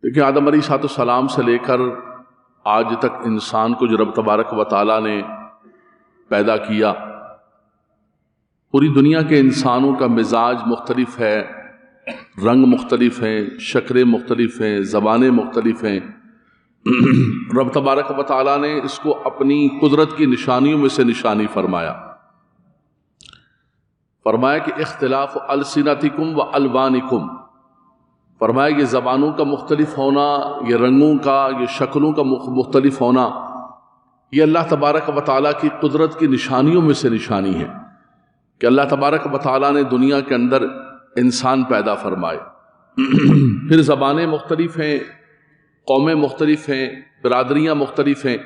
دیکھیں آدم علیہ السلام سے لے کر آج تک انسان کو جو رب تبارک و تعالیٰ نے پیدا کیا، پوری دنیا کے انسانوں کا مزاج مختلف ہے، رنگ مختلف ہیں، شکلیں مختلف ہیں، زبانیں مختلف ہیں۔ رب تبارک و تعالیٰ نے اس کو اپنی قدرت کی نشانیوں میں سے نشانی فرمایا کہ اختلاف السنتکم و الوانکم، فرمایا یہ زبانوں کا مختلف ہونا، یہ رنگوں کا، یہ شکلوں کا مختلف ہونا، یہ اللہ تبارک و تعالیٰ کی قدرت کی نشانیوں میں سے نشانی ہے کہ اللہ تبارک و تعالیٰ نے دنیا کے اندر انسان پیدا فرمائے۔ پھر زبانیں مختلف ہیں، قومیں مختلف ہیں، برادریاں مختلف ہیں۔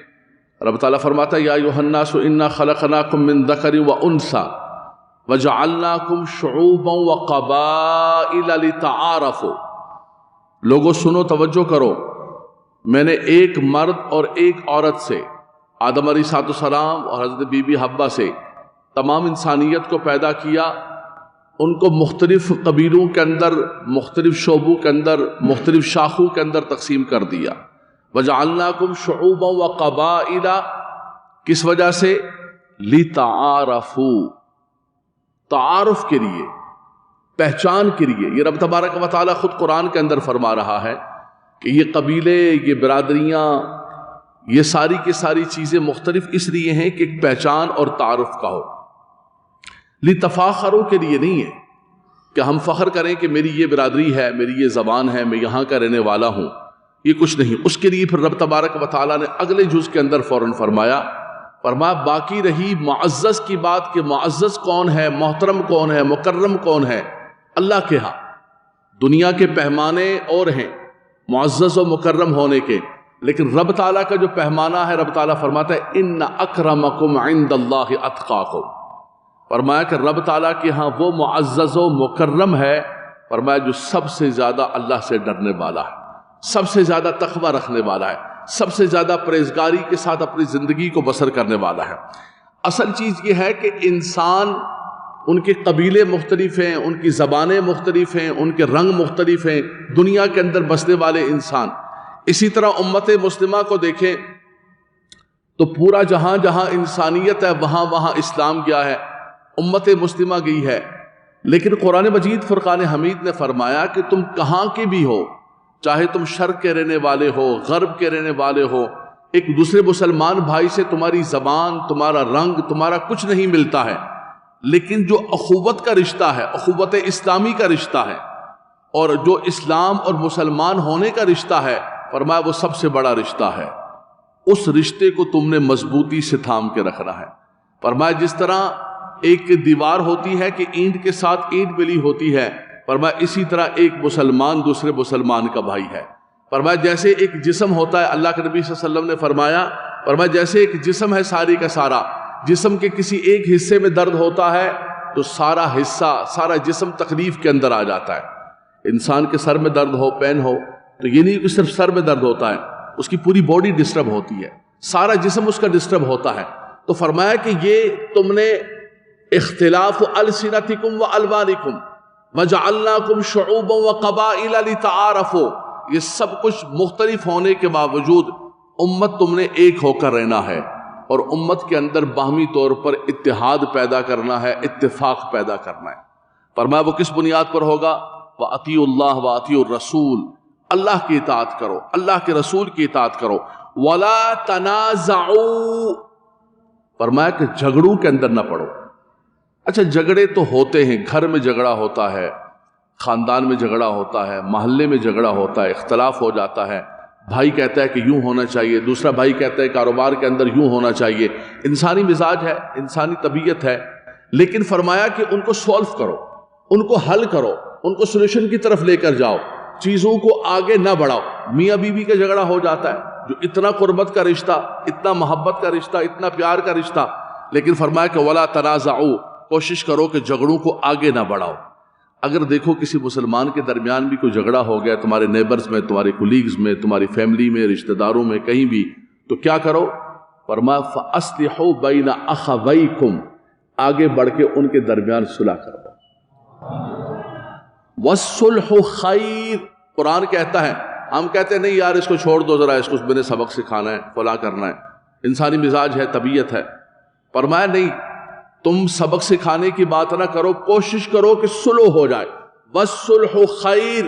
رب تعالیٰ فرماتا ہے یا ایھا الناس انا خلقناکم من ذکر و انثی وجعلناکم شعوبا وقبائل لتعارفوا، لوگوں سنو، توجہ کرو، میں نے ایک مرد اور ایک عورت سے، آدم علیہ السلام اور حضرت بی بی حوا سے تمام انسانیت کو پیدا کیا، ان کو مختلف قبیلوں کے اندر، مختلف شعبوں کے اندر، مختلف شاخوں کے اندر تقسیم کر دیا۔ وجعلناکم شعوبا وقبائل، کس وجہ سے؟ لتعارفوا، تعارف کے لیے، پہچان کے لیے۔ یہ رب تبارک و تعالیٰ خود قرآن کے اندر فرما رہا ہے کہ یہ قبیلے، یہ برادریاں، یہ ساری کی ساری چیزیں مختلف اس لیے ہیں کہ ایک پہچان اور تعارف کا ہو، لتفاخروا کے لیے نہیں ہے کہ ہم فخر کریں کہ میری یہ برادری ہے، میری یہ زبان ہے، میں یہاں کا رہنے والا ہوں، یہ کچھ نہیں۔ اس کے لیے پھر رب تبارک و تعالیٰ نے اگلے جز کے اندر فوراً فرمایا باقی رہی معزز کی بات کہ معزز کون ہے، محترم کون ہے، مکرم کون ہے؟ اللہ کے ہاں دنیا کے پیمانے اور ہیں معزز و مکرم ہونے کے، لیکن رب تعالیٰ کا جو پیمانہ ہے، رب تعالیٰ فرماتا ہے ان اکرمکم عند اللہ اتقاکم، فرمایا کہ رب تعالیٰ کے ہاں وہ معزز و مکرم ہے، فرمایا جو سب سے زیادہ اللہ سے ڈرنے والا ہے، سب سے زیادہ تقوی رکھنے والا ہے، سب سے زیادہ پرہیزگاری کے ساتھ اپنی زندگی کو بسر کرنے والا ہے۔ اصل چیز یہ ہے کہ انسان، ان کے قبیلے مختلف ہیں، ان کی زبانیں مختلف ہیں، ان کے رنگ مختلف ہیں، دنیا کے اندر بسنے والے انسان۔ اسی طرح امت مسلمہ کو دیکھیں تو پورا جہاں جہاں انسانیت ہے وہاں وہاں اسلام گیا ہے، امت مسلمہ گئی ہے، لیکن قرآن مجید فرقان حمید نے فرمایا کہ تم کہاں کے بھی ہو، چاہے تم شرق کے رہنے والے ہو، غرب کے رہنے والے ہو، ایک دوسرے مسلمان بھائی سے تمہاری زبان، تمہارا رنگ، تمہارا کچھ نہیں ملتا ہے، لیکن جو اخوت کا رشتہ ہے، اخوت اسلامی کا رشتہ ہے، اور جو اسلام اور مسلمان ہونے کا رشتہ ہے، فرمایا وہ سب سے بڑا رشتہ ہے۔ اس رشتے کو تم نے مضبوطی سے تھام کے رکھنا ہے۔ فرمایا جس طرح ایک دیوار ہوتی ہے کہ اینٹ کے ساتھ اینٹ ملی ہوتی ہے، فرمایا اسی طرح ایک مسلمان دوسرے مسلمان کا بھائی ہے۔ فرمایا جیسے ایک جسم ہوتا ہے، اللہ کے نبی صلی اللہ علیہ وسلم نے فرمایا جیسے ایک جسم ہے ساری کا سارا، جسم کے کسی ایک حصے میں درد ہوتا ہے تو سارا حصہ، سارا جسم تکلیف کے اندر آ جاتا ہے۔ انسان کے سر میں درد ہو، پین ہو، تو یہ نہیں کہ صرف سر میں درد ہوتا ہے، اس کی پوری باڈی ڈسٹرب ہوتی ہے، سارا جسم اس کا ڈسٹرب ہوتا ہے۔ تو فرمایا کہ یہ تم نے اختلاف السنتکم و الوانکم وجعلناکم شعوبا وقبائل لتعارفوا، یہ سب کچھ مختلف ہونے کے باوجود امت تم نے ایک ہو کر رہنا ہے، اور امت کے اندر باہمی طور پر اتحاد پیدا کرنا ہے، اتفاق پیدا کرنا ہے۔ فرمایا وہ کس بنیاد پر ہوگا؟ وَأَطِيعُوا اللَّهَ وَأَطِيعُوا الرَّسُولَ، اللہ کی اطاعت کرو، اللہ کے رسول کی اطاعت کرو۔ وَلَا تَنَازَعُوا، فرمایا کہ جھگڑوں کے اندر نہ پڑو۔ اچھا جھگڑے تو ہوتے ہیں، گھر میں جھگڑا ہوتا ہے، خاندان میں جھگڑا ہوتا ہے، محلے میں جھگڑا ہوتا ہے، اختلاف ہو جاتا ہے، بھائی کہتا ہے کہ یوں ہونا چاہیے، دوسرا بھائی کہتا ہے کاروبار کے اندر یوں ہونا چاہیے، انسانی مزاج ہے، انسانی طبیعت ہے، لیکن فرمایا کہ ان کو سولف کرو، ان کو حل کرو، ان کو سولوشن کی طرف لے کر جاؤ، چیزوں کو آگے نہ بڑھاؤ۔ میاں بیوی کا جھگڑا ہو جاتا ہے، جو اتنا قربت کا رشتہ، اتنا محبت کا رشتہ، اتنا پیار کا رشتہ، لیکن فرمایا کہ ولا تنازعوا، کوشش کرو کہ جھگڑوں کو آگے نہ بڑھاؤ۔ اگر دیکھو کسی مسلمان کے درمیان بھی کوئی جھگڑا ہو گیا، تمہارے نیبرز میں، تمہارے کولیگز میں، تمہاری فیملی میں، رشتہ داروں میں، کہیں بھی، تو کیا کرو؟ فرمایا فَأَصْلِحُوا بَيْنَ أَخَوَيْكُمْ، آگے بڑھ کے ان کے درمیان صلح کرو۔ وَالصُّلْحُ خَيْرٌ، قرآن کہتا ہے ہم کہتے ہیں نہیں یار اس کو چھوڑ دو ذرا، اس کو میں نے سبق سکھانا ہے، فلاں کرنا ہے، انسانی مزاج ہے، طبیعت ہے۔ فرمایا نہیں، تم سبق سکھانے کی بات نہ کرو، کوشش کرو کہ صلح ہو جائے، والصلح خیر۔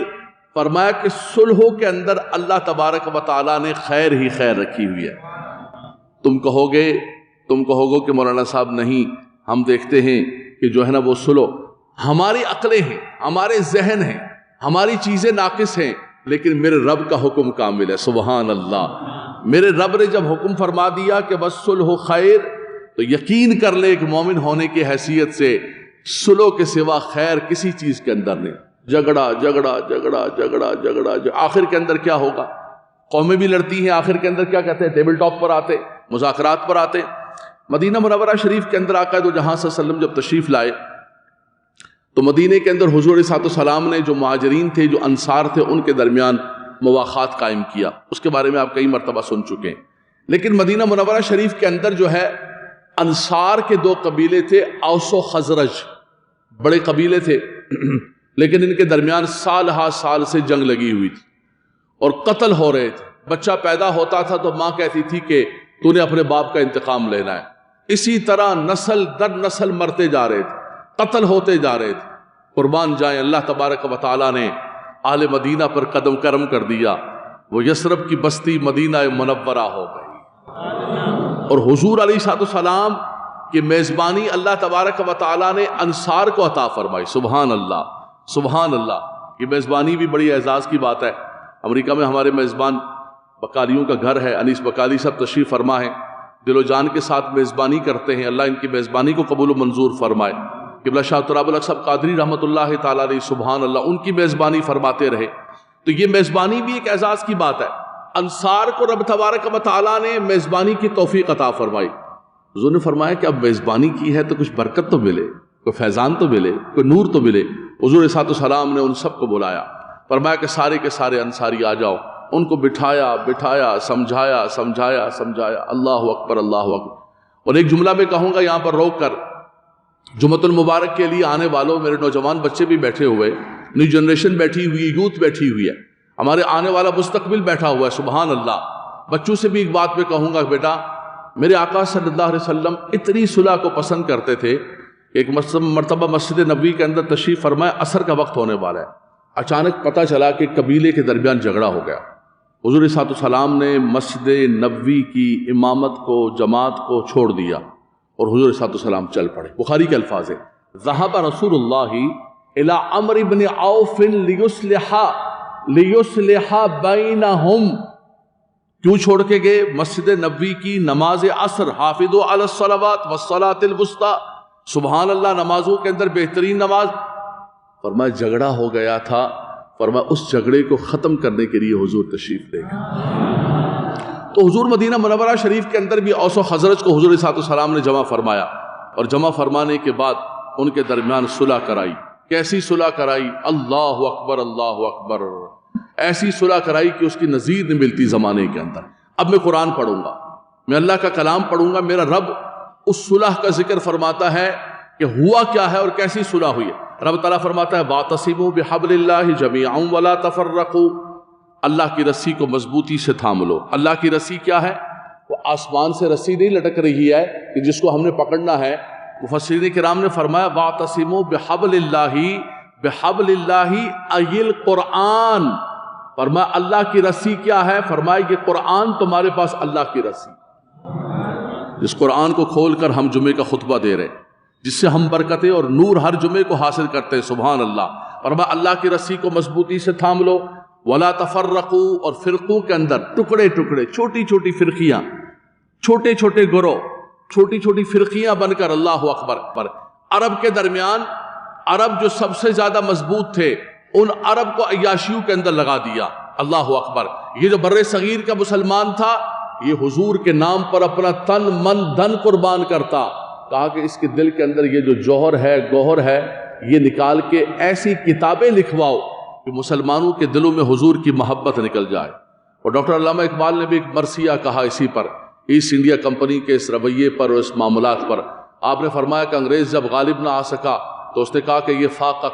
فرمایا کہ صلح کے اندر اللہ تبارک و تعالیٰ نے خیر ہی خیر رکھی ہوئی ہے۔ تم کہو گے کہ مولانا صاحب نہیں، ہم دیکھتے ہیں کہ جو ہے نا وہ صلح، ہماری عقلیں ہیں، ہمارے ذہن ہیں، ہماری چیزیں ناقص ہیں، لیکن میرے رب کا حکم کامل ہے۔ سبحان اللہ، میرے رب نے جب حکم فرما دیا کہ والصلح خیر، تو یقین کر لے ایک مومن ہونے کی حیثیت سے صلح کے سوا خیر کسی چیز کے اندر نہیں۔ جھگڑا جھگڑا جھگڑا جھگڑا جھگڑا، آخر کے اندر کیا ہوگا؟ قومیں بھی لڑتی ہیں، آخر کے اندر کیا کہتے ہیں؟ ٹیبل ٹاک پر آتے، مذاکرات پر آتے۔ مدینہ منورہ شریف کے اندر آقا دو جہاں صلی اللہ علیہ وسلم جب تشریف لائے تو مدینے کے اندر حضور علیہ السلام نے جو مہاجرین تھے، جو انصار تھے، ان کے درمیان مواخات قائم کیا۔ اس کے بارے میں آپ کئی مرتبہ سن چکے ہیں۔ لیکن مدینہ منورہ شریف کے اندر جو ہے انصار کے دو قبیلے تھے، اوس و خزرج، بڑے قبیلے تھے، لیکن ان کے درمیان سال ہا سال سے جنگ لگی ہوئی تھی اور قتل ہو رہے تھے۔ بچہ پیدا ہوتا تھا تو ماں کہتی تھی کہ تو نے اپنے باپ کا انتقام لینا ہے۔ اسی طرح نسل در نسل مرتے جا رہے تھے، قتل ہوتے جا رہے تھے۔ قربان جائیں، اللہ تبارک و تعالیٰ نے آل مدینہ پر قدم کرم کر دیا، وہ یثرب کی بستی مدینہ منورہ ہو گئی، اور حضور علیہ السلام کی میزبانی اللہ تبارک و تعالیٰ نے انصار کو عطا فرمائی۔ سبحان اللہ، سبحان اللہ۔ یہ میزبانی بھی بڑی اعزاز کی بات ہے۔ امریکہ میں ہمارے میزبان بکالیوں کا گھر ہے، انیس بکالی صاحب تشریف فرما ہے، دل و جان کے ساتھ میزبانی کرتے ہیں۔ اللہ ان کی میزبانی کو قبول و منظور فرمائے۔ قبلہ شاہ تراب الحق صاحب قادری رحمۃ اللہ تعالیٰ علیہ، سبحان اللہ، ان کی میزبانی فرماتے رہے۔ تو یہ میزبانی بھی ایک اعزاز کی بات ہے۔ انصار کو رب تبارک و تعالیٰ نے میزبانی کی توفیق عطا فرمائی۔ حضور نے فرمایا کہ اب میزبانی کی ہے تو کچھ برکت تو ملے، کوئی فیضان تو ملے، کوئی نور تو ملے۔ حضور صلی اللہ علیہ وسلم نے ان سب کو بلایا، فرمایا کہ سارے کے سارے انصاری آ جاؤ۔ ان کو بٹھایا، سمجھایا۔ اللہ اکبر، اللہ اکبر۔ اور ایک جملہ میں کہوں گا یہاں پر روک کر، جمعۃ المبارک کے لیے آنے والوں، میرے نوجوان بچے بھی بیٹھے ہوئے، نیو جنریشن بیٹھی ہوئی ہے، یوتھ بیٹھی ہوئی ہے، ہمارے آنے والا مستقبل بیٹھا ہوا ہے۔ سبحان اللہ۔ بچوں سے بھی ایک بات میں کہوں گا، بیٹا میرے آقا صلی اللہ علیہ وسلم اتنی صلح کو پسند کرتے تھے کہ ایک مرتبہ مسجد نبوی کے اندر تشریف فرمائے، عصر کا وقت ہونے والا ہے، اچانک پتہ چلا کہ قبیلے کے درمیان جھگڑا ہو گیا۔ حضور صلی اللہ علیہ وسلم نے مسجد نبوی کی امامت کو، جماعت کو چھوڑ دیا اور حضور صلی اللہ علیہ وسلم چل پڑے۔ بخاری کے الفاظ ہیں، ذهب رسول اللہ الی عمرو بن عوف لیصلح بینہم۔ کیوں چھوڑ کے گئے؟ مسجد نبوی کی نماز عصر، حافظوا علی الصلوات والصلاۃ الوسطی، سبحان اللہ، نمازوں کے اندر بہترین نماز۔ فرمایا جھگڑا ہو گیا تھا، فرمایا اس جھگڑے کو ختم کرنے کے لیے حضور تشریف لے گئے۔ تو حضور مدینہ منورہ شریف کے اندر بھی اوس و خزرج کو حضور صلی اللہ علیہ وسلم نے جمع فرمایا، اور جمع فرمانے کے بعد ان کے درمیان صلح کرائی۔ کیسی صلح کرائی؟ اللہ اکبر، اللہ اکبر۔ ایسی صلح کرائی کہ اس کی نظیر نہیں ملتی زمانے کے اندر۔ اب میں قرآن پڑھوں گا، میں اللہ کا کلام پڑھوں گا، میرا رب اس صلح کا ذکر فرماتا ہے کہ ہوا کیا ہے اور کیسی صلح ہوئی ہے۔ رب تعالیٰ فرماتا ہے واعتصموا بحبل اللہ جمیعا ولا تفرقوا، اللہ کی رسی کو مضبوطی سے تھام لو۔ اللہ کی رسی کیا ہے؟ وہ آسمان سے رسی نہیں لٹک رہی ہے کہ جس کو ہم نے پکڑنا ہے۔ مفسرین کرام نے فرمایا واعتصموا بحبل اللہ ای القرآن، فرمایا اللہ کی رسی کیا ہے؟ فرمایا یہ قرآن تمہارے پاس اللہ کی رسی، جس قرآن کو کھول کر ہم جمعے کا خطبہ دے رہے ہیں، جس سے ہم برکتیں اور نور ہر جمعے کو حاصل کرتے ہیں۔ سبحان اللہ۔ فرمایا اللہ کی رسی کو مضبوطی سے تھام لو، ولا تفرقوا، اور فرقوں کے اندر ٹکڑے ٹکڑے، چھوٹی چھوٹی فرقیاں، چھوٹے چھوٹے گروہ، چھوٹی چھوٹی فرقیاں بن کر، اللہ اکبر۔ پر عرب کے درمیان، عرب جو سب سے زیادہ مضبوط تھے، ان عرب کو عیاشیوں کے اندر لگا دیا۔ اللہ اکبر۔ یہ جو بر صغیر کا مسلمان تھا، یہ حضور کے نام پر اپنا تن من دھن قربان کرتا۔ کہا کہ اس کے دل کے اندر یہ جو جوہر ہے، گوہر ہے، یہ نکال کے ایسی کتابیں لکھواؤ کہ مسلمانوں کے دلوں میں حضور کی محبت نکل جائے۔ اور ڈاکٹر علامہ اقبال نے بھی ایک مرثیہ کہا اسی پر، ایسٹ انڈیا کمپنی کے اس رویے پر اور اس معاملات پر۔ آپ نے فرمایا کہ انگریز جب غالب نہ آ سکا تو اس نے کہا کہ یہ فاقہ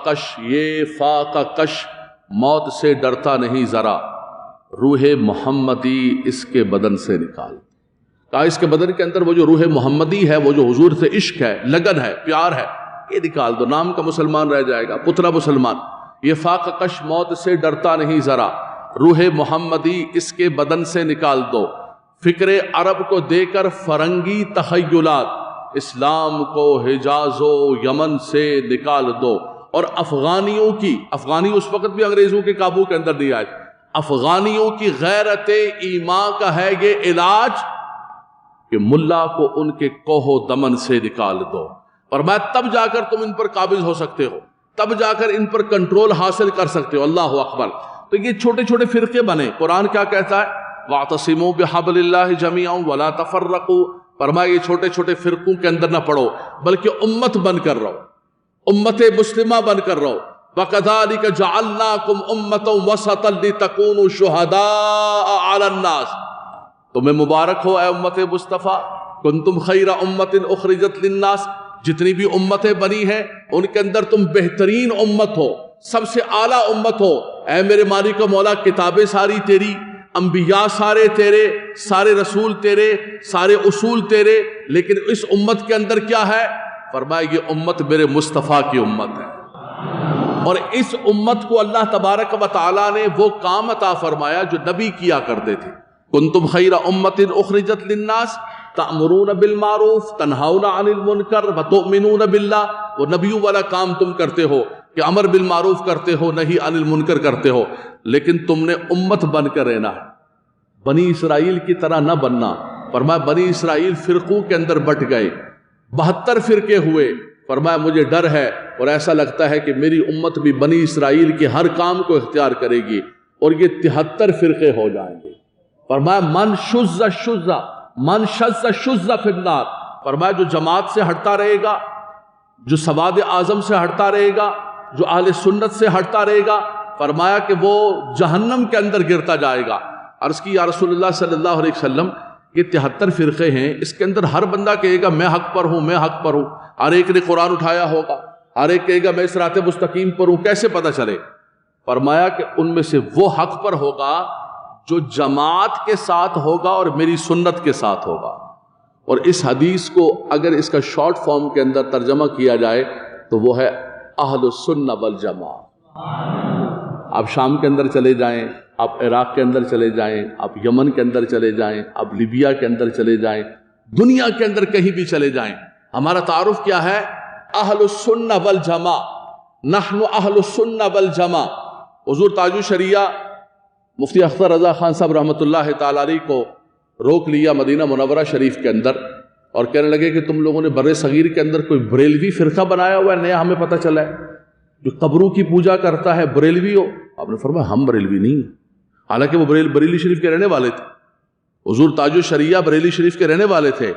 کش موت سے ڈرتا نہیں ذرا، روح محمدی اس کے بدن سے نکال. کہا اس کے بدن کے اندر وہ جو روح محمدی ہے، وہ جو حضور سے عشق ہے، لگن ہے، پیار ہے، یہ نکال دو. نام کا مسلمان رہ جائے گا، پترا مسلمان. یہ فاقہ کش موت سے ڈرتا نہیں ذرا، روح محمدی اس کے بدن سے نکال دو. فکر عرب کو دے کر فرنگی تخیلات، اسلام کو حجاز و یمن سے نکال دو. اور افغانیوں کی، افغانی اس وقت بھی انگریزوں کے قابو کے اندر نہیں آئے، افغانیوں کی غیرت ایمان کا ہے یہ علاج کہ ملا کو ان کے کوہ و دمن سے نکال دو. اور میں تب جا کر تم ان پر قابض ہو سکتے ہو، تب جا کر ان پر کنٹرول حاصل کر سکتے ہو. اللہ اکبر. تو یہ چھوٹے چھوٹے فرقے بنے. قرآن کیا کہتا ہے؟ وَاعْتَصِمُوا بِحَبْلِ اللَّهِ جَمِيعًا وَلَا تَفَرَّقُوا. فرمایا یہ چھوٹے چھوٹے فرقوں کے اندر نہ پڑو، بلکہ امت بن کر رہو، امت مسلمہ بن کر رہو. وَكَذَلِكَ جَعَلْنَاكُمْ أُمَّةً وَسَطًا لِتَكُونُوا شُهَدَاءَ عَلَى النَّاسِ. تمہیں مبارک ہو اے امت مصطفیٰ، کنتم خیر امت اخرجت للناس. جتنی بھی امتیں بنی ہیں ان کے اندر تم بہترین امت ہو، سب سے اعلیٰ امت ہو. اے میرے مالک و مولا، کتابیں ساری تیری، انبیاء سارے تیرے، سارے رسول تیرے، سارے اصول تیرے، لیکن اس امت کے اندر کیا ہے؟ فرمایا یہ امت میرے مصطفیٰ کی امت ہے. اور اس امت کو اللہ تبارک و تعالیٰ نے وہ کام عطا فرمایا جو نبی کیا کرتے تھے. کنتم خیر امت اخرجت للناس تأمرون بالمعروف تنہون عن المنکر وتؤمنون باللہ. وہ نبیوں والا کام تم کرتے ہو کہ امر بالمعروف کرتے ہو، نہیں عن المنکر کرتے ہو، لیکن تم نے امت بن کر رہنا ہے، بنی اسرائیل کی طرح نہ بننا. فرمایا بنی اسرائیل فرقوں کے اندر بٹ گئے، 72 فرقے ہوئے. فرمایا مجھے ڈر ہے اور ایسا لگتا ہے کہ میری امت بھی بنی اسرائیل کے ہر کام کو اختیار کرے گی اور یہ 73 فرقے ہو جائیں گے. فرمایا من شذ شذ من شذ شذ فی النار. فرمایا جو جماعت سے ہٹتا رہے گا، جو سواد اعظم سے ہٹتا رہے گا، جو اہل سنت سے ہٹتا رہے گا، فرمایا کہ وہ جہنم کے اندر گرتا جائے گا. عرض کی یا رسول اللہ صلی اللہ علیہ وسلم، یہ 73 فرقے ہیں، اس کے اندر ہر بندہ کہے گا میں حق پر ہوں، میں حق پر ہوں. ہر ایک نے قرآن اٹھایا ہوگا، ہر ایک کہے گا میں صراط مستقیم پر ہوں، کیسے پتہ چلے؟ فرمایا کہ ان میں سے وہ حق پر ہوگا جو جماعت کے ساتھ ہوگا اور میری سنت کے ساتھ ہوگا. اور اس حدیث کو اگر اس کا شارٹ فارم کے اندر ترجمہ کیا جائے تو وہ ہے اہل السنہ والجماعہ. آپ شام کے اندر چلے جائیں، آپ عراق کے اندر چلے جائیں، آپ یمن کے اندر چلے جائیں، آپ لیبیا کے اندر چلے جائیں، دنیا کے اندر کہیں بھی چلے جائیں، ہمارا تعارف کیا ہے؟ اہل السنہ والجماعہ. نحن اہل السنہ والجماعہ. حضور تاج الشریعہ مفتی اختر رضا خان صاحب رحمۃ اللہ تعالی علیہ کو روک لیا مدینہ منورہ شریف کے اندر اور کہنے لگے کہ تم لوگوں نے بر صغیر کے اندر کوئی بریلوی فرقہ بنایا ہوا ہے نیا، ہمیں پتہ چلا ہے، جو قبروں کی پوجا کرتا ہے بریلوی ہو. آپ نے فرمایا ہم بریلوی نہیں ہیں، حالانکہ وہ بریلی شریف کے رہنے والے تھے. حضور تاج الشریعہ بریلی شریف کے رہنے والے تھے.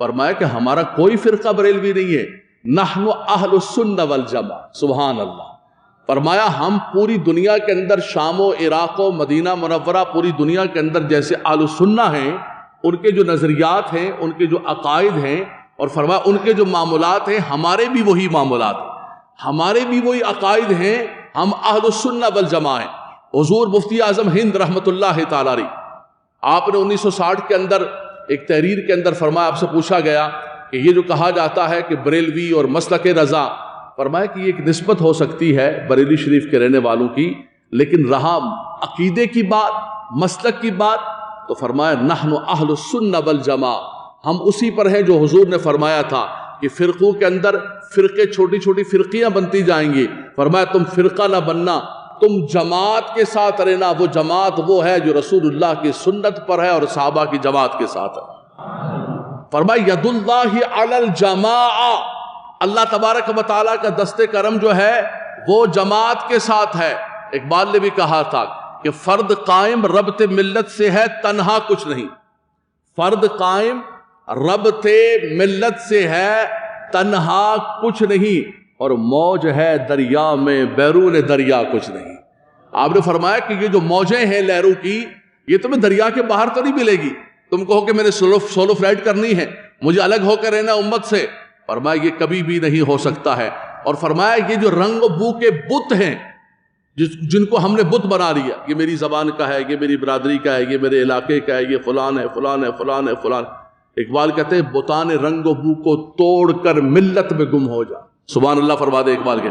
فرمایا کہ ہمارا کوئی فرقہ بریلوی نہیں ہے، نحن اہل السنہ والجماعہ. سبحان اللہ. فرمایا ہم پوری دنیا کے اندر، شام و عراق و مدینہ منورہ، پوری دنیا کے اندر جیسے اہل السنہ ہیں، ان کے جو نظریات ہیں، ان کے جو عقائد ہیں، اور فرمایا ان کے جو معاملات ہیں، ہمارے بھی وہی معاملات ہیں، ہمارے بھی وہی عقائد ہیں، ہم اہل السنہ والجماعہ ہیں. حضور مفتی اعظم ہند رحمۃ اللہ تعالی علیہ، آپ نے 1960 کے اندر ایک تحریر کے اندر فرمایا، آپ سے پوچھا گیا کہ یہ جو کہا جاتا ہے کہ بریلوی اور مسلک رضا، فرمایا کہ یہ ایک نسبت ہو سکتی ہے بریلی شریف کے رہنے والوں کی، لیکن رہا عقیدے کی بات، مسلک کی بات، تو فرمایا نحن اہل السنہ والجماعہ، ہم اسی پر ہیں جو حضور نے فرمایا تھا کہ فرقوں کے اندر فرقے، چھوٹی چھوٹی فرقیاں بنتی جائیں گی. فرمایا تم فرقہ نہ بننا، تم جماعت کے ساتھ رہنا. وہ جماعت وہ ہے جو رسول اللہ کی سنت پر ہے اور صحابہ کی جماعت کے ساتھ ہے. فرمایا ید اللہ علی الجماعہ، اللہ تبارک و تعالیٰ کا دست کرم جو ہے وہ جماعت کے ساتھ ہے. اقبال نے بھی کہا تھا کہ فرد قائم ربط ملت سے ہے، تنہا کچھ نہیں. فرد قائم ربط ملت سے ہے، تنہا کچھ نہیں. اور موج ہے دریا میں، بیرون دریا کچھ نہیں. آپ نے فرمایا کہ یہ جو موجیں ہیں لہروں کی، یہ تمہیں دریا کے باہر تو نہیں ملے گی. تم کہو کہ میں نے سولو فلائٹ کرنی ہے، مجھے الگ ہو کر رہنا امت سے. فرمایا یہ کبھی بھی نہیں ہو سکتا ہے. اور فرمایا یہ جو رنگ و بو کے بت ہیں، جن کو ہم نے بت بنا لیا، یہ میری زبان کا ہے، یہ میری برادری کا ہے، یہ میرے علاقے کا ہے، یہ فلان ہے فلان ہے فلان ہے فلان۔ اقبال کہتے ہیں بتان رنگ و بو کو توڑ کر ملت میں گم ہو جا۔ سبحان اللہ فرما دے اقبال کے،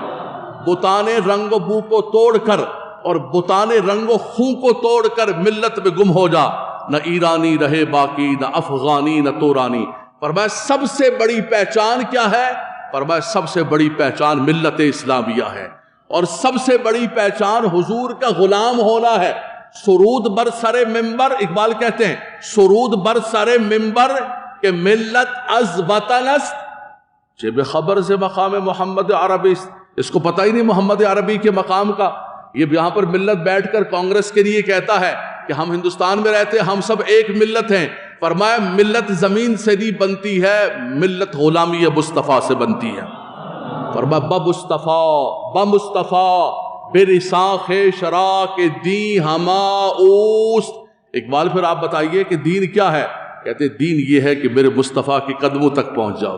بتان رنگ و بو کو توڑ کر اور بتان رنگ و خون کو توڑ کر ملت میں گم ہو جا، نہ ایرانی رہے باقی، نہ افغانی نہ تورانی۔ فرمایا سب سے بڑی پہچان کیا ہے؟ فرمایا سب سے بڑی پہچان ملت اسلامیہ ہے، اور سب سے بڑی پہچان حضور کا غلام ہونا ہے۔ سرود بر سر ممبر، اقبال کہتے ہیں سرود بر سر ممبر کہ ملت از وطن است، چہ بے خبر سے مقام محمد عربی است۔ اس کو پتہ ہی نہیں محمد عربی کے مقام کا۔ یہ یہاں پر ملت بیٹھ کر کانگریس کے لیے کہتا ہے کہ ہم ہندوستان میں رہتے ہیں، ہم سب ایک ملت ہیں۔ فرمایا ملت زمین سے نہیں بنتی ہے، ملت غلامی مصطفیٰ سے بنتی ہے۔ فرمایا بمصطفیٰ برساخ شرع کے دین ہما اوست۔ اقبال پھر آپ بتائیے کہ دین کیا ہے؟ کہتے دین یہ ہے کہ میرے مصطفیٰ کے قدموں تک پہنچ جاؤ۔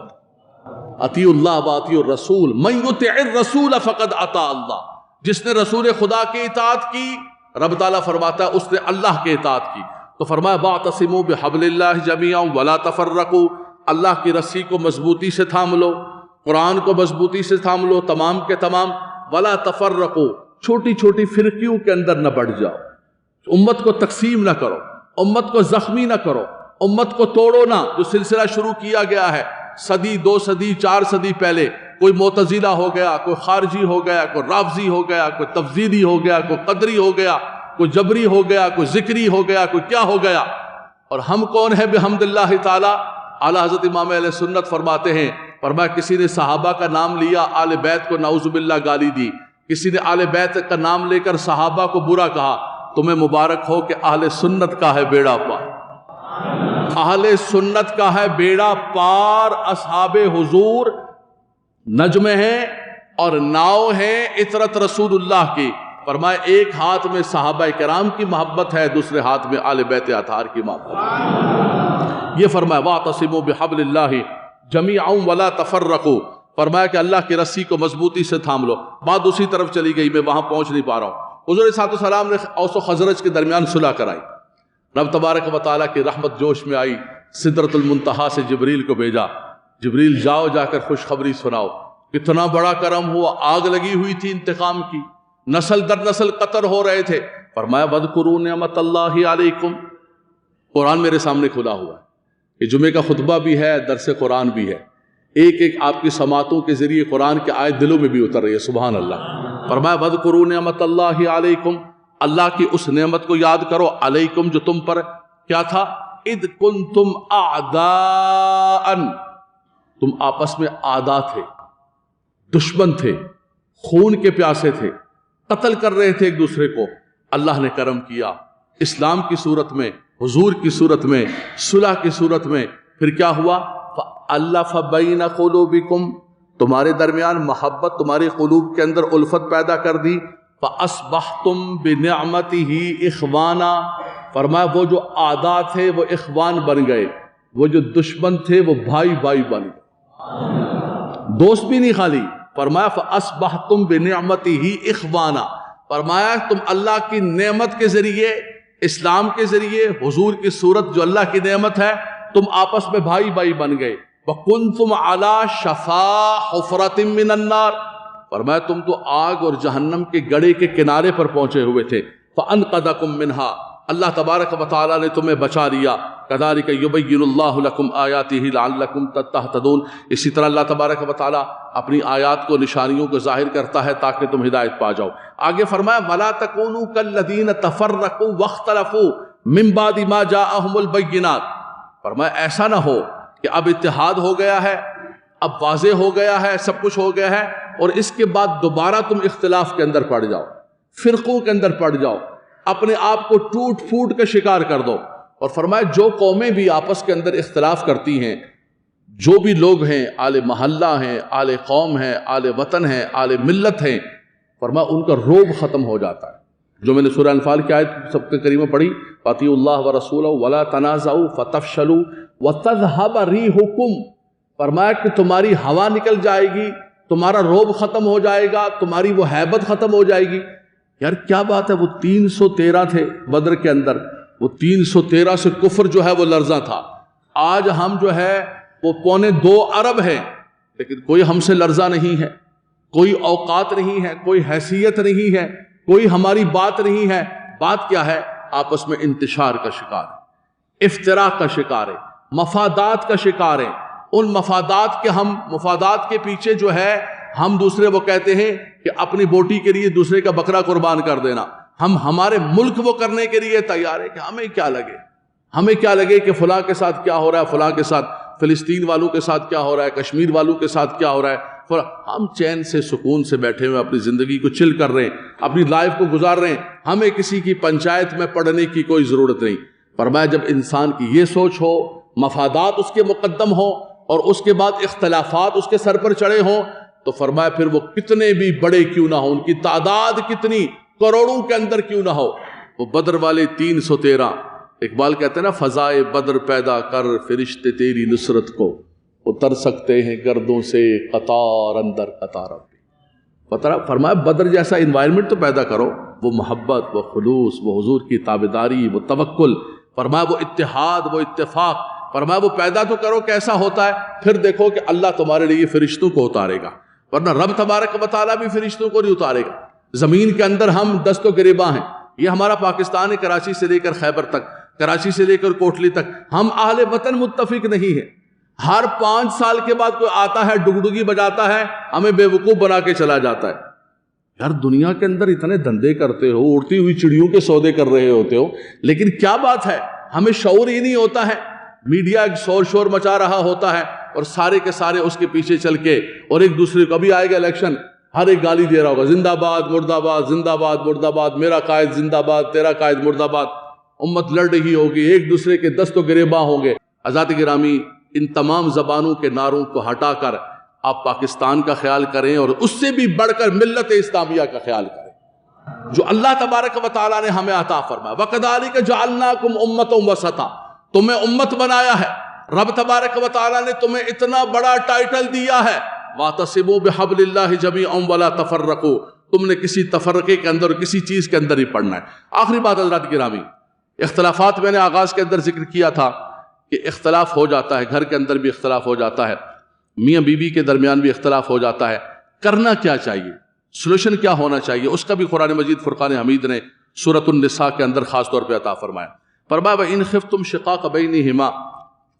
اطیع اللہ و اطیع الرسول، من یطع الرسول فقد اطاع اللہ۔ جس نے رسول خدا کی اطاعت کی، رب تعالیٰ فرماتا ہے اس نے اللہ کی اطاعت کی۔ تو فرمایا واعتصموا بحبل اللہ جمیعا ولا تفرقوا، اللہ کی رسی کو مضبوطی سے تھام لو، قرآن کو مضبوطی سے تھام لو تمام کے تمام، ولا تفرقوا، چھوٹی چھوٹی فرقیوں کے اندر نہ بڑھ جاؤ، امت کو تقسیم نہ کرو، امت کو زخمی نہ کرو، امت کو توڑو نہ۔ جو سلسلہ شروع کیا گیا ہے صدی 2 صدی 4 صدی پہلے، کوئی معتزلہ ہو گیا، کوئی خارجی ہو گیا، کوئی رافضی ہو گیا، کوئی تفضیلی ہو گیا، کوئی قدری ہو گیا، کوئی جبری ہو گیا، کوئی ذکری ہو گیا، کوئی کیا ہو گیا، اور ہم کون ہیں بحمد اللہ تعالی؟ اعلیٰ حضرت امام اہل سنت فرماتے ہیں، فرمایا کسی نے صحابہ کا نام لیا، آل بیت کو نعوذ باللہ گالی دی، کسی نے آل بیت کا نام لے کر صحابہ کو برا کہا، تمہیں مبارک ہو کہ اہل سنت کا ہے بیڑا پار، اہل سنت کا ہے بیڑا پار۔ اصحاب حضور نجم ہیں اور ناؤ ہیں عطرت رسول اللہ کی۔ فرمایا ایک ہاتھ میں صحابہ کرام کی محبت ہے، دوسرے ہاتھ میں آل بیت اطہار کی محبت ہے۔ یہ فرمایا واعتصموا بحبل اللہ جمیعا ولا تفرقوا، فرمایا کہ اللہ کی رسی کو مضبوطی سے تھام لو۔ بات دوسری طرف چلی گئی، میں وہاں پہنچ نہیں پا رہا ہوں۔ حضور صلی اللہ علیہ وسلم نے اوس و خزرج کے درمیان صلح کرائی، رب تبارک و تعالیٰ کی رحمت جوش میں آئی، سدرۃ المنتہا سے جبریل کو بھیجا، جبریل جاؤ جا کر خوشخبری سناؤ۔ کتنا بڑا کرم ہوا، آگ لگی ہوئی تھی انتقام کی، نسل در نسل قتل ہو رہے تھے۔ فرمایا وَاذْكُرُوا نِعْمَتَ اللَّهِ عَلَيْكُمْ۔ قرآن میرے سامنے کھلا ہوا ہے، یہ جمعے کا خطبہ بھی ہے، درس قرآن بھی ہے، ایک ایک آپ کی سماعتوں کے ذریعے قرآن کے آیت دلوں میں بھی اتر رہی ہے، سبحان اللہ۔ فرمایا وَاذْكُرُوا نِعْمَتَ اللَّهِ عَلَيْكُمْ، اللہ کی اس نعمت کو یاد کرو، علیکم جو تم پر کیا تھا، اذ کنتم اعداء، تم آپس میں اعداء تھے، دشمن تھے، خون کے پیاسے تھے، قتل کر رہے تھے ایک دوسرے کو۔ اللہ نے کرم کیا، اسلام کی صورت میں، حضور کی صورت میں، صلح کی صورت میں، پھر کیا ہوا؟ فَأَلَّفَ بَيْنَ قُلُوبِكُمْ، تمہارے درمیان محبت، تمہارے قلوب کے اندر الفت پیدا کر دی۔ فَأَصْبَحْتُمْ بِنِعْمَتِهِ إِخْوَانًا، فرمایا وہ جو اعداء تھے وہ اخوان بن گئے، وہ جو دشمن تھے وہ بھائی بھائی بن گئے، دوست بھی نہیں خالی۔ فرمایا فَأَصْبَحْتُمْ بِنِعْمَتِهِ إِخْوَانًا، فرمایا تم اللہ کی نعمت کے ذریعے، اسلام کے ذریعے، حضور کی صورت جو اللہ کی نعمت ہے، تم آپس میں بھائی بھائی بن گئے۔ وَكُنْتُمْ عَلَى شَفَا حُفْرَةٍ مِّنَ النَّارِ، فرمایا تم تو آگ اور جہنم کے گڑھے کے کنارے پر پہنچے ہوئے تھے۔ فَأَنْقَذَكُم مِّنْهَا، اللہ تبارک و تعالیٰ نے تمہیں بچا لیا۔ كَذَلِكَ يُبَيِّنُ اللَّهُ لَكُمْ آيَاتِهِ لَعَلَّكُمْ تَهْتَدُونَ، اسی طرح اللہ تبارک و تعالیٰ اپنی آیات کو، نشانیوں کو ظاہر کرتا ہے تاکہ تم ہدایت پا جاؤ۔ آگے فرمایا وَلَا تَكُونُوا كَالَّذِينَ تَفَرَّقُوا وَاخْتَلَفُوا مِن بَعْدِ مَا جَاءَهُمُ الْبَيِّنَاتُ، فرمایا ایسا نہ ہو کہ اب اتحاد ہو گیا ہے، اب واضح ہو گیا ہے، سب کچھ ہو گیا ہے، اور اس کے بعد دوبارہ تم اختلاف کے اندر پڑ جاؤ، فرقوں کے اندر پڑ جاؤ، اپنے آپ کو ٹوٹ پھوٹ کا شکار کر دو۔ اور فرمایا جو قومیں بھی آپس کے اندر اختلاف کرتی ہیں، جو بھی لوگ ہیں، آل محلہ ہیں، آل قوم ہیں، آل وطن ہیں، آل ملت ہیں، فرمایا ان کا روب ختم ہو جاتا ہے۔ جو میں نے سورہ انفال کی آیت سب کے کریمہ پڑھی، فَأَطِیعُوا اللَّهَ وَرَسُولَهُ وَلَا تَنَازَعُوا فَتَفْشَلُوا وَتَذْهَبَ رِیحُکُمْ، فرمایا کہ تمہاری ہوا نکل جائے گی، تمہارا روب ختم ہو جائے گا، تمہاری وہ ہیبت ختم ہو جائے گی۔ یار کیا بات ہے، وہ 313 تھے بدر کے اندر، وہ 313 سے کفر جو ہے وہ لرزاں تھا. آج ہم جو ہے وہ 2.25 ارب ہیں، لیکن کوئی ہم سے لرزاں نہیں ہے، کوئی اوقات نہیں ہے، کوئی حیثیت نہیں ہے، کوئی ہماری بات نہیں ہے. بات کیا ہے؟ آپس میں انتشار کا شکار ہے، افتراق کا شکار ہے، مفادات کا شکار ہے. ان مفادات کے پیچھے جو ہے ہم دوسرے وہ کہتے ہیں کہ اپنی بوٹی کے لیے دوسرے کا بکرا قربان کر دینا. ہم ہمارے ملک وہ کرنے کے لیے تیار ہے کہ ہمیں کیا لگے کہ فلاں کے ساتھ کیا ہو رہا ہے، فلاں کے ساتھ فلسطین والوں کے ساتھ کیا ہو رہا ہے، کشمیر والوں کے ساتھ کیا ہو رہا ہے. ہم چین سے سکون سے بیٹھے ہوئے اپنی زندگی کو چل کر رہے ہیں، اپنی لائف کو گزار رہے ہیں. ہمیں کسی کی پنچایت میں پڑھنے کی کوئی ضرورت نہیں. فرمایا جب انسان کی یہ سوچ ہو، مفادات اس کے مقدم ہو اور اس کے بعد اختلافات اس کے سر پر چڑھے ہوں، تو فرمایا پھر وہ کتنے بھی بڑے کیوں نہ ہوں، ان کی تعداد کتنی کروڑوں کے اندر کیوں نہ ہو. وہ بدر والے 313، اقبال کہتے ہیں نا، فضائے بدر پیدا کر فرشتے تیری نصرت کو، اتر سکتے ہیں گردوں سے قطار اندر قطار. فرمایا بدر جیسا انوائرمنٹ تو پیدا کرو، وہ محبت، وہ خلوص، وہ حضور کی تابعداری، وہ توکل، فرمایا وہ اتحاد، وہ اتفاق، فرمایا وہ پیدا تو کرو. کیسا ہوتا ہے؟ پھر دیکھو کہ اللہ تمہارے لیے فرشتوں کو اتارے گا، ورنہ رب تبارک و تعالیٰ بھی فرشتوں کو نہیں اتارے گا. زمین کے اندر ہم دست و گریباں ہیں، یہ ہمارا پاکستان ہے، کراچی سے لے کر خیبر تک، کراچی سے لے کر کوٹلی تک. ہم اہل وطن متفق نہیں ہیں. ہر 5 سال کے بعد کوئی آتا ہے، ڈگڈگی بجاتا ہے، ہمیں بے وقوف بنا کے چلا جاتا ہے. یار دنیا کے اندر اتنے دھندے کرتے ہو، اڑتی ہوئی چڑیوں کے سودے کر رہے ہوتے ہو، لیکن کیا بات ہے ہمیں شعور ہی نہیں ہوتا ہے. میڈیا ایک شور مچا رہا ہوتا ہے اور سارے کے سارے اس کے پیچھے چل کے، اور ایک دوسرے کو ابھی آئے گا الیکشن، ہر ایک گالی دے رہا ہوگا، زندہ باد مرد آباد، زندہ باد مرد آباد، میرا قائد زندہ باد، تیرا قائد مرد آباد. امت لڑ رہی ہوگی، ایک دوسرے کے دست و گریباں ہوں گے. حضرات گرامی، ان تمام زبانوں کے نعروں کو ہٹا کر آپ پاکستان کا خیال کریں، اور اس سے بھی بڑھ کر ملت اسلامیہ کا خیال کریں جو اللہ تبارک و تعالیٰ نے ہمیں عطا فرمایا. وَكَذَلِكَ جَعَلْنَاكُمْ أُمَّةً وَسَطًا، تمہیں امت بنایا ہے. رب تبارک و تعالیٰ نے تمہیں اتنا بڑا ٹائٹل دیا ہے، وَاعْتَصِمُوا بِحَبْلِ اللَّهِ جَمِيعًا وَلَا تَفَرَّقُوا. تم نے کسی تفرقے کے اندر، کسی چیز کے اندر ہی پڑھنا ہے. آخری بات حضرات گرامی، اختلافات میں نے آغاز کے اندر ذکر کیا تھا کہ اختلاف ہو جاتا ہے، گھر کے اندر بھی اختلاف ہو جاتا ہے، میاں بیوی کے درمیان بھی اختلاف ہو جاتا ہے. کرنا کیا چاہیے، سولوشن کیا ہونا چاہیے، اس کا بھی قرآن مجید فرقان حمید نے سورۃ النساء کے اندر خاص طور پہ عطا فرمایا. فرمایا وَإِنْ خِفْتُمْ شِقَاقَ بَيْنِهِمَا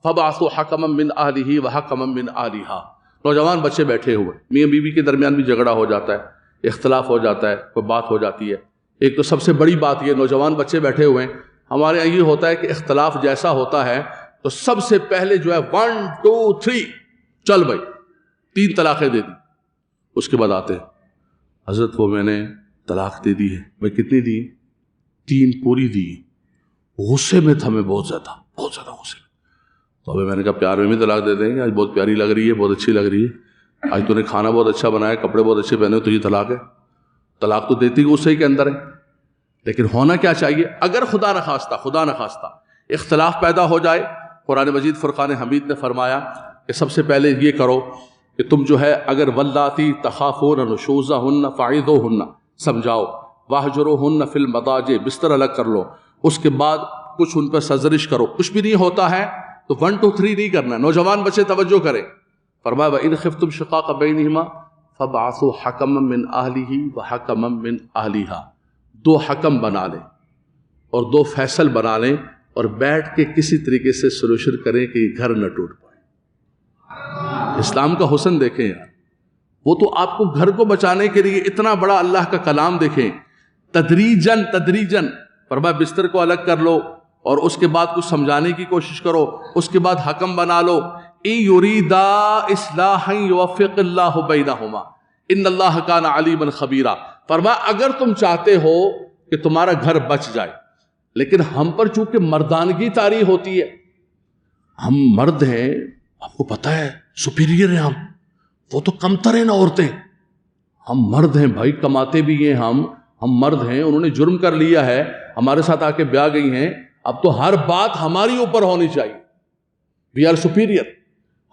فَبَعَثُوا حَكَمًا مِّنْ أَهْلِهِ وَحَكَمًا مِّنْ أَهْلِهَا. نوجوان بچے بیٹھے ہوئے، میاں بیوی کے درمیان بھی جھگڑا ہو جاتا ہے، اختلاف ہو جاتا ہے، کوئی بات ہو جاتی ہے. ایک تو سب سے بڑی بات یہ، نوجوان بچے بیٹھے ہوئے ہیں، ہمارے یہاں یہ ہوتا ہے کہ اختلاف جیسا ہوتا ہے تو سب سے پہلے جو ہے 1 2 3 چل بھائی 3 طلاقیں دے دی. اس کے بعد آتے ہیں، حضرت وہ میں نے طلاق دے دی ہے. میں کتنی دی؟ 3 پوری دی. غصے میں تھا میں بہت زیادہ غصے میں. تو ابھی میں نے کہا پیار میں بھی طلاق دے دیں گے، آج بہت پیاری لگ رہی ہے، بہت اچھی لگ رہی ہے، آج تو نے کھانا بہت اچھا بنایا، کپڑے بہت اچھے پہنے، تو یہ طلاق ہے. طلاق تو دیتی غصے کے اندر ہے. لیکن ہونا کیا چاہیے؟ اگر خدا نخواستہ اختلاف پیدا ہو جائے، قرآن مجید فرقان حمید نے فرمایا کہ سب سے پہلے یہ کرو کہ تم جو ہے اگر واللاتی تخافون نشوزہن فعظوہن، سمجھاؤ، واہجروہن فی المضاجع، بستر الگ کر لو. اس کے بعد کچھ ان پر سرزنش کرو. کچھ بھی نہیں ہوتا ہے تو 1 2 3 نہیں کرنا. نوجوان بچے توجہ کریں. فرمایا وَإِنْ خِفْتُمْ شِقَاقَ بَيْنِهِمَا فَابْعَثُوا حَكَمًا مِّنْ أَهْلِهِ وَحَكَمًا مِّنْ أَهْلِهَا. 2 حکم بنا لیں اور 2 فیصل بنا لیں اور بیٹھ کے کسی طریقے سے سولوشن کریں کہ یہ گھر نہ ٹوٹ پائے. اسلام کا حسن دیکھیں یار، وہ تو آپ کو گھر کو بچانے کے لیے اتنا بڑا اللہ کا کلام دیکھیں. تدریجن فرمایا بستر کو الگ کر لو اور اس کے بعد کچھ سمجھانے کی کوشش کرو. اس کے بعد حکم بنا لو. اِن یُریدا اصلاحا یوفق اللہ بینہما ان اللہ کان علیما خبیرا. فرمایا اگر تم چاہتے ہو کہ تمہارا گھر بچ جائے، لیکن ہم پر چونکہ مردانگی طاری ہوتی ہے، ہم مرد ہیں، آپ کو پتہ ہے سپیریئر ہیں ہم، وہ تو کمتر ہیں نا عورتیں. ہم مرد ہیں بھائی، کماتے بھی ہیں ہم مرد ہیں. انہوں نے جرم کر لیا ہے، ہمارے ساتھ آ کے بیاہ گئی ہیں، اب تو ہر بات ہماری اوپر ہونی چاہیے. وی آر سپیریئر،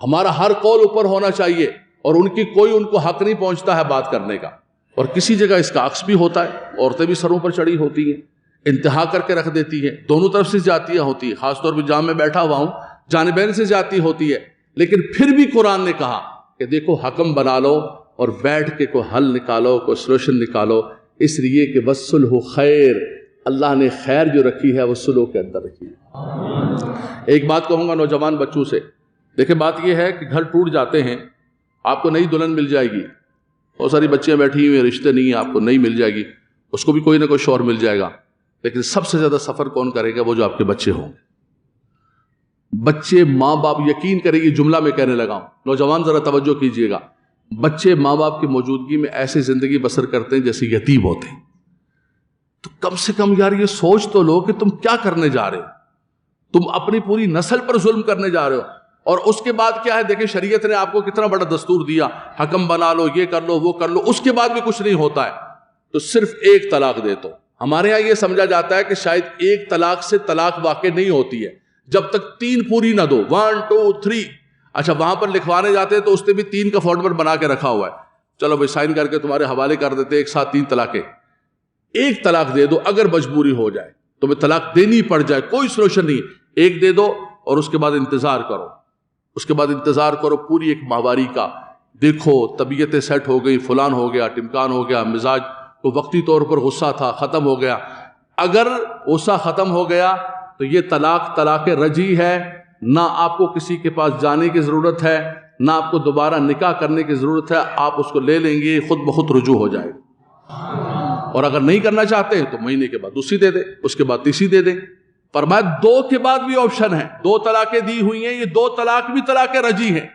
ہمارا ہر قول اوپر ہونا چاہیے اور ان کی کوئی ان کو حق نہیں پہنچتا ہے بات کرنے کا. اور کسی جگہ اس کا عکس بھی ہوتا ہے، عورتیں بھی سروں پر چڑھی ہوتی ہیں، انتہا کر کے رکھ دیتی ہیں، دونوں طرف سے زیادتیاں ہوتی ہیں، خاص طور پہ جہاں میں بیٹھا ہوا ہوں جانبین سے زیادتی ہوتی ہے، لیکن پھر بھی قرآن نے کہا کہ دیکھو حکم بنا لو اور بیٹھ کے کوئی حل نکالو، کوئی سلوشن نکالو، اس لیے کہ وَالصُّلْحُ خیر، اللہ نے خیر جو رکھی ہے وہ صلح کے اندر رکھی ہے۔ ایک بات کہوں گا نوجوان بچوں سے، دیکھیں بات یہ ہے کہ گھر ٹوٹ جاتے ہیں، آپ کو نئی دلہن مل جائے گی، بہت ساری بچیاں بیٹھی ہوئی ہیں، رشتے نہیں ہیں، آپ کو نئی مل جائے گی، اس کو بھی کوئی نہ کوئی شوہر مل جائے گا، لیکن سب سے زیادہ سفر کون کرے گا؟ وہ جو آپ کے بچے ہوں گے۔ بچے ماں باپ، یقین کریں یہ جملہ میں کہنے لگا ہوں، نوجوان ذرا توجہ کیجئے گا، بچے ماں باپ کی موجودگی میں ایسے زندگی بسر کرتے ہیں جیسے یتیم ہوتے ہیں۔ تو کم سے کم یار یہ سوچ تو لو کہ تم کیا کرنے جا رہے ہو، تم اپنی پوری نسل پر ظلم کرنے جا رہے ہو، اور اس کے بعد کیا ہے؟ دیکھیں شریعت نے آپ کو کتنا بڑا دستور دیا، حکم بنا لو، یہ کر لو وہ کر لو، اس کے بعد بھی کچھ نہیں ہوتا ہے تو صرف ایک طلاق دے دو۔ ہمارے ہاں یہ سمجھا جاتا ہے کہ شاید ایک طلاق سے طلاق واقع نہیں ہوتی ہے جب تک 3 پوری نہ دو، 1 2 3۔ اچھا وہاں پر لکھوانے جاتے ہیں تو اس نے بھی 3 کا فارمٹ بنا کے رکھا ہوا ہے، چلو بھائی سائن کر کے تمہارے حوالے کر دیتے، ایک ساتھ 3 طلاقیں۔ ایک طلاق دے دو، اگر مجبوری ہو جائے تمہیں طلاق دینی پڑ جائے، کوئی سلوشن نہیں، ایک دے دو اور اس کے بعد انتظار کرو، اس کے بعد انتظار کرو پوری ایک ماہواری کا، دیکھو طبیعتیں سیٹ ہو گئی، فلان ہو گیا، ٹمکان ہو گیا، مزاج تو وقتی طور پر غصہ تھا ختم ہو گیا۔ اگر غصہ ختم ہو گیا تو یہ طلاق رجعی ہے، نہ آپ کو کسی کے پاس جانے کی ضرورت ہے، نہ آپ کو دوبارہ نکاح کرنے کی ضرورت ہے، آپ اس کو لے لیں گے، خود بخود رجوع ہو جائے گا۔ اور اگر نہیں کرنا چاہتے ہیں تو مہینے کے بعد دوسری دے دیں، اس کے بعد تیسری دے دیں۔ فرمایا 2 کے بعد بھی آپشن ہے، 2 طلاقیں دی ہوئی ہیں، یہ 2 طلاق بھی طلاق رجعی ہیں،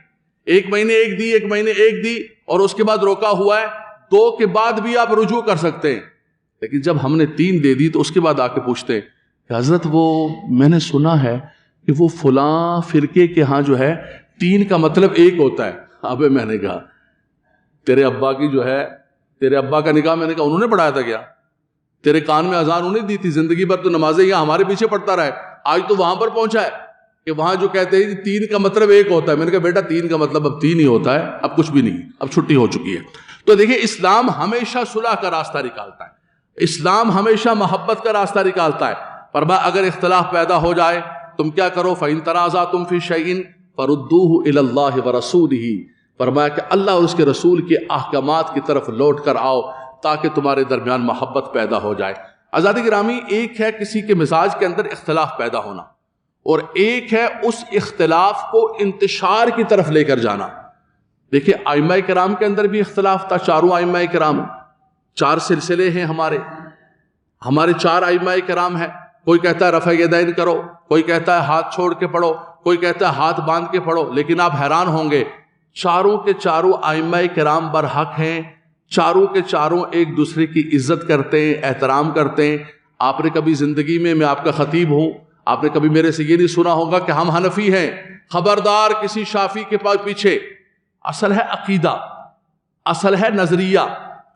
1 مہینے ایک دی، 1 مہینے ایک دی اور اس کے بعد روکا ہوا ہے، 2 کے بعد بھی آپ رجوع کر سکتے ہیں۔ لیکن جب ہم نے 3 دے دی تو اس کے بعد آ کے پوچھتے ہیں کہ حضرت وہ میں نے سنا ہے کہ وہ فلاں فرقے کے ہاں جو ہے 3 کا مطلب 1 ہوتا ہے۔ ابے میں نے کہا تیرے ابا کی جو ہے، تیرے ابا کا نکاح میں نے کہا انہوں نے پڑھایا تھا کیا؟ تیرے کان میں اذان انہوں نے دی تھی، زندگی بھر تو نمازیں یہاں ہمارے پیچھے پڑھتا رہا ہے، آج تو وہاں پر پہنچا ہے کہ وہاں جو کہتے ہیں 3 کا مطلب 1 ہوتا ہے۔ میں نے کہا بیٹا 3 کا مطلب اب 3 ہی ہوتا ہے، اب کچھ بھی نہیں، اب چھٹی ہو چکی ہے۔ تو دیکھیں اسلام ہمیشہ صلح کا راستہ نکالتا ہے، اسلام ہمیشہ محبت کا راستہ نکالتا ہے۔ فرمایا اگر اختلاف پیدا ہو جائے تم کیا کرو؟ فَإِن تَنَازَعْتُمْ فِي شَيْءٍ فَرُدُّوهُ إِلَى اللَّهِ وَرَسُولِهِ، فرمایا کہ اللہ اور اس کے رسول کے احکامات کی طرف لوٹ کر آؤ تاکہ تمہارے درمیان محبت پیدا ہو جائے۔ عزیزان گرامی، ایک ہے کسی کے مزاج کے اندر اختلاف پیدا ہونا، اور ایک ہے اس اختلاف کو انتشار کی طرف لے کر جانا۔ دیکھیں ائمہ کرام کے اندر بھی اختلاف تھا، چاروں ائمہ کرام، 4 سلسلے ہیں ہمارے 4 ائمہ کرام ہیں۔ کوئی کہتا ہے رفع یدین کرو، کوئی کہتا ہے ہاتھ چھوڑ کے پڑھو، کوئی کہتا ہے ہاتھ باندھ کے پڑھو، لیکن آپ حیران ہوں گے چاروں کے چاروں ائمہ کرام برحق ہیں، چاروں کے چاروں ایک دوسرے کی عزت کرتے ہیں، احترام کرتے ہیں۔ آپ نے کبھی زندگی میں آپ کا خطیب ہوں، آپ نے کبھی میرے سے یہ نہیں سنا ہوگا کہ ہم حنفی ہیں، خبردار کسی شافعی کے پاس پیچھے۔ اصل ہے عقیدہ، اصل ہے نظریہ۔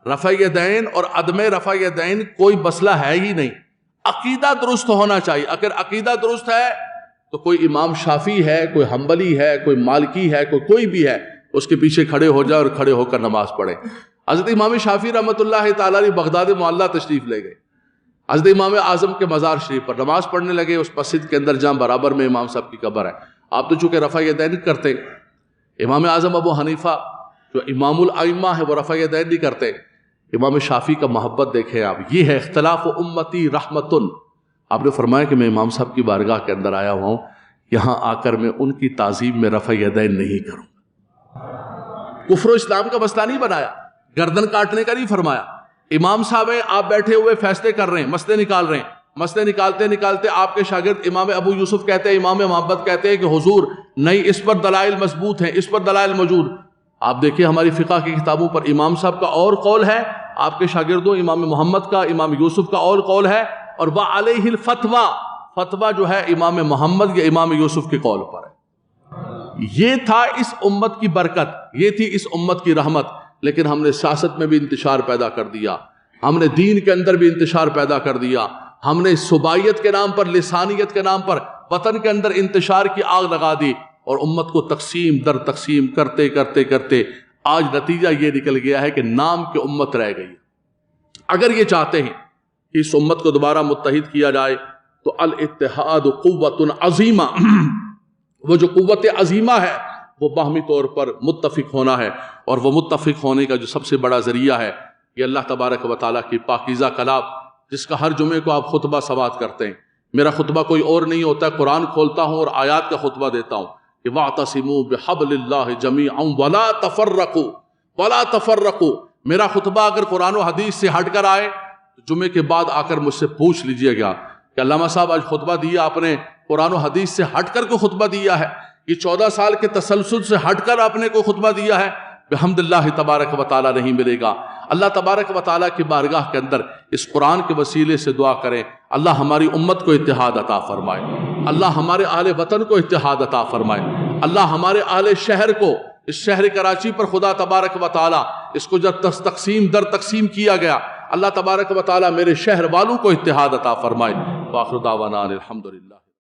رفع یدین اور عدم رفع یدین کوئی مسئلہ ہے ہی نہیں، عقیدہ درست ہونا چاہیے۔ اگر عقیدہ درست ہے تو کوئی امام شافعی ہے، کوئی حنبلی ہے، کوئی مالکی ہے، کوئی بھی ہے، اس کے پیچھے کھڑے ہو جائے اور کھڑے ہو کر نماز پڑھے۔ حضرت امام شافعی رحمۃ اللہ تعالیٰ علیہ بغداد معلیٰ تشریف لے گئے، حضرت امام اعظم کے مزار شریف پر نماز پڑھنے لگے، اس مسجد کے اندر جہاں برابر میں امام صاحب کی قبر ہے۔ آپ تو چونکہ رفع یدین کرتے، امام اعظم ابو حنیفہ جو امام الائمہ ہے وہ رفع یدین نہیں کرتے۔ امام شافعی کا محبت دیکھیں آپ، یہ ہے اختلاف امتی رحمتن۔ آپ نے فرمایا کہ میں امام صاحب کی بارگاہ کے اندر آیا ہوا ہوں، یہاں آ کر میں ان کی تعظیم میں رفع یدین نہیں کروں۔ کفر و اسلام کا مسئلہ نہیں بنایا، گردن کاٹنے کا نہیں فرمایا۔ امام صاحب ہیں، آپ بیٹھے ہوئے فیصلے کر رہے ہیں، مسئلے نکال رہے ہیں، مسئلے نکالتے نکالتے آپ کے شاگرد امام ابو یوسف کہتے ہیں، امام محبت کہتے ہیں کہ حضور نہیں، اس پر دلائل مضبوط ہیں، اس پر دلائل موجود۔ آپ دیکھیں ہماری فقہ کی کتابوں پر امام صاحب کا اور قول ہے، آپ کے شاگردوں امام محمد کا، امام یوسف کا اور قول ہے، اور وعلیہ الفتویٰ، فتویٰ جو ہے امام محمد یا امام یوسف کے قول پر ہے۔ یہ تھا اس امت کی برکت، یہ تھی اس امت کی رحمت، لیکن ہم نے سیاست میں بھی انتشار پیدا کر دیا، ہم نے دین کے اندر بھی انتشار پیدا کر دیا، ہم نے صوبائیت کے نام پر، لسانیت کے نام پر وطن کے اندر انتشار کی آگ لگا دی، اور امت کو تقسیم در تقسیم کرتے کرتے کرتے آج نتیجہ یہ نکل گیا ہے کہ نام کی امت رہ گئی. اگر یہ چاہتے ہیں کہ اس امت کو دوبارہ متحد کیا جائے تو الاتحاد قوت عظیمہ، وہ جو قوت عظیمہ ہے وہ باہمی طور پر متفق ہونا ہے، اور وہ متفق ہونے کا جو سب سے بڑا ذریعہ ہے یہ اللہ تبارک و تعالیٰ کی پاکیزہ کلام، جس کا ہر جمعے کو آپ خطبہ سماعت کرتے ہیں. میرا خطبہ کوئی اور نہیں ہوتا ہے، قرآن کھولتا ہوں اور آیات کا خطبہ دیتا ہوں کہ وَاعْتَصِمُوا بِحَبْلِ اللَّهِ جَمِيعًا وَلَا تَفَرَّقُوا وَلَا تَفَرَّقُوا. میرا خطبہ اگر قرآن و حدیث سے ہٹ کر آئے تو جمعے کے بعد آ کر مجھ سے پوچھ لیجئے گا کہ علامہ صاحب آج خطبہ دیا آپ نے قرآن و حدیث سے ہٹ کر کو خطبہ دیا ہے، یہ 14 سال کے تسلسل سے ہٹ کر آپ نے کوئی خطبہ دیا ہے؟ بحمداللہ تبارک و تعالیٰ نہیں ملے گا. اللہ تبارک و تعالیٰ کی بارگاہ کے اندر اس قرآن کے وسیلے سے دعا کریں اللہ ہماری امت کو اتحاد عطا فرمائے، اللہ ہمارے اہل وطن کو اتحاد عطا فرمائے، اللہ ہمارے اہل شہر کو، اس شہر کراچی پر خدا تبارک و تعالیٰ اس کو جب تقسیم در تقسیم کیا گیا، اللہ تبارک و تعالیٰ میرے شہر والوں کو اتحاد عطا فرمائے. وآخر دعوانا الحمدللہ.